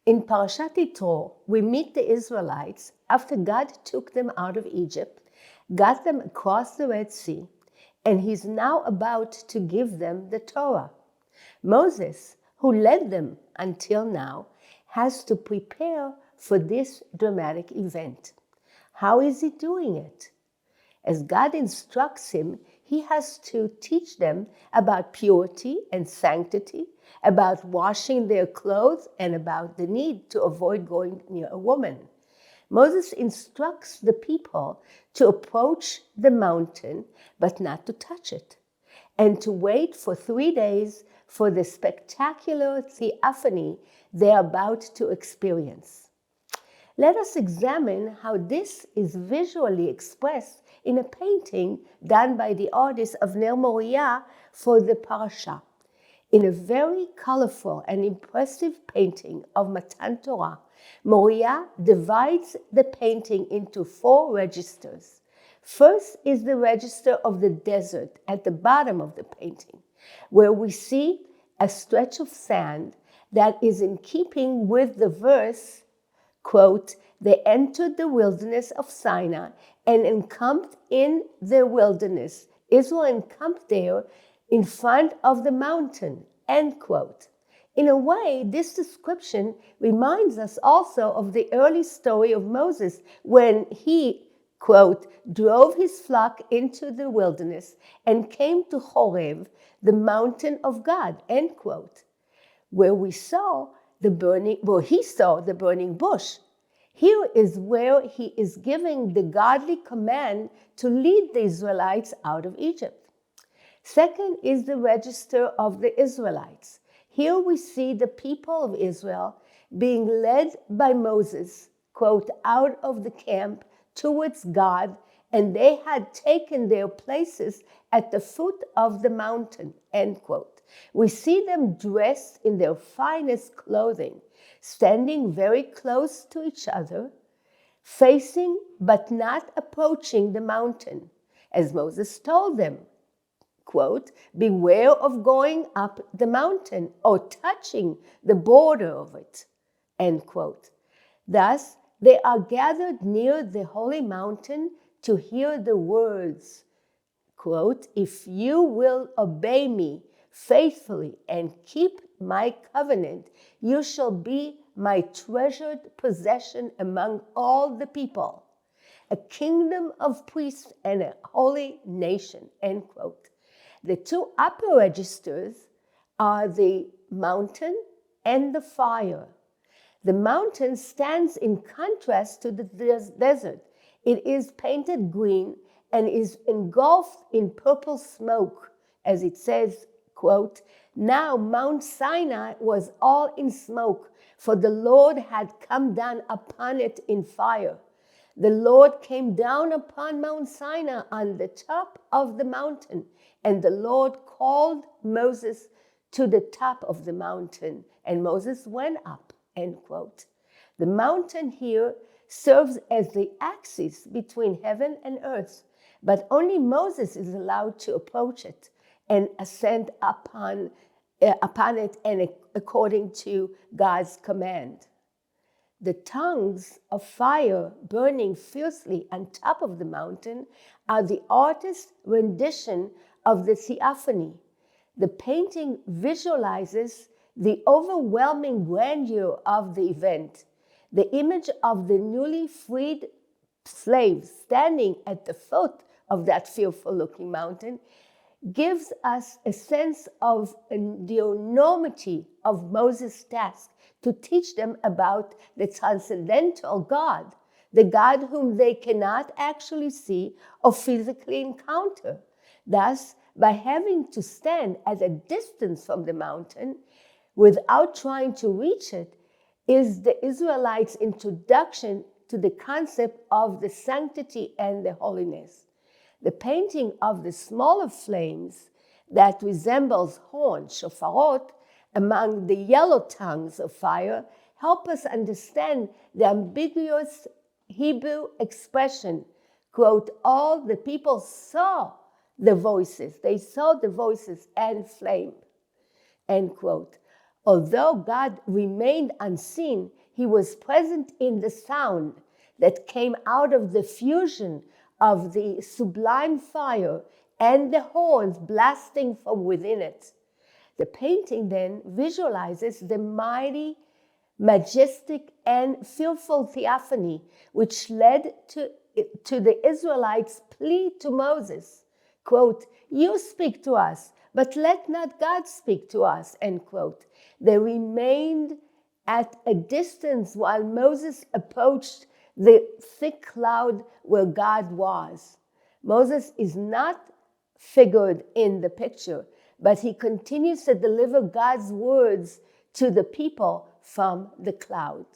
In Parashat Yitro, we meet the Israelites after God took them out of Egypt, got them across the Red Sea, and he's now about to give them the Torah. Moses, who led them until now, has to prepare for this dramatic event. How is he doing it? As God instructs him, he has to teach them about purity and sanctity, about washing their clothes, and about the need to avoid going near a woman. Moses instructs the people to approach the mountain, but not to touch it, and to wait for 3 days for the spectacular theophany they're about to experience. Let us examine how this is visually expressed in a painting done by the artist of Ner Moriah for the Parashat. In a very colorful and impressive painting of Matan Torah, Moriah divides the painting into 4 registers. First is the register of the desert at the bottom of the painting, where we see a stretch of sand that is in keeping with the verse, quote, "They entered the wilderness of Sinai and encamped in the wilderness. Israel encamped there in front of the mountain," end quote. In a way, this description reminds us also of the early story of Moses when he, quote, "drove his flock into the wilderness and came to Horeb, the mountain of God," end quote, where he saw the burning bush. Here is where he is giving the godly command to lead the Israelites out of Egypt. Second is the register of the Israelites. Here we see the people of Israel being led by Moses, quote, out of the camp towards God, and they had taken their places at the foot of the mountain, end quote. We see them dressed in their finest clothing, standing very close to each other, facing but not approaching the mountain, as Moses told them, quote, "Beware of going up the mountain or touching the border of it," end quote. Thus, they are gathered near the holy mountain to hear the words, quote, "If you will obey me faithfully and keep my covenant, you shall be my treasured possession among all the people, a kingdom of priests and a holy nation," end quote. The 2 upper registers are the mountain and the fire. The mountain stands in contrast to the desert. It is painted green and is engulfed in purple smoke, as it says, quote, "Now Mount Sinai was all in smoke, for the Lord had come down upon it in fire. The Lord came down upon Mount Sinai on the top of the mountain, and the Lord called Moses to the top of the mountain, and Moses went up," end quote. The mountain here serves as the axis between heaven and earth, but only Moses is allowed to approach it and ascend upon it and according to God's command. The tongues of fire burning fiercely on top of the mountain are the artist's rendition of the theophany. The painting visualizes the overwhelming grandeur of the event. The image of the newly freed slaves standing at the foot of that fearful-looking mountain gives us a sense of the enormity of Moses' task to teach them about the transcendental God, the God whom they cannot actually see or physically encounter. Thus, by having to stand at a distance from the mountain without trying to reach it, is the Israelites' introduction to the concept of the sanctity and the holiness. The painting of the smaller flames that resembles horns, shofarot, among the yellow tongues of fire help us understand the ambiguous Hebrew expression, quote, "All the people saw the voices." They saw the voices and flame, end quote. Although God remained unseen, he was present in the sound that came out of the fusion of the sublime fire and the horns blasting from within it. The painting then visualizes the mighty, majestic, and fearful theophany which led to the Israelites' plea to Moses, quote, "You speak to us, but let not God speak to us," end quote. They remained at a distance while Moses approached the thick cloud where God was. Moses is not figured in the picture, but he continues to deliver God's words to the people from the cloud.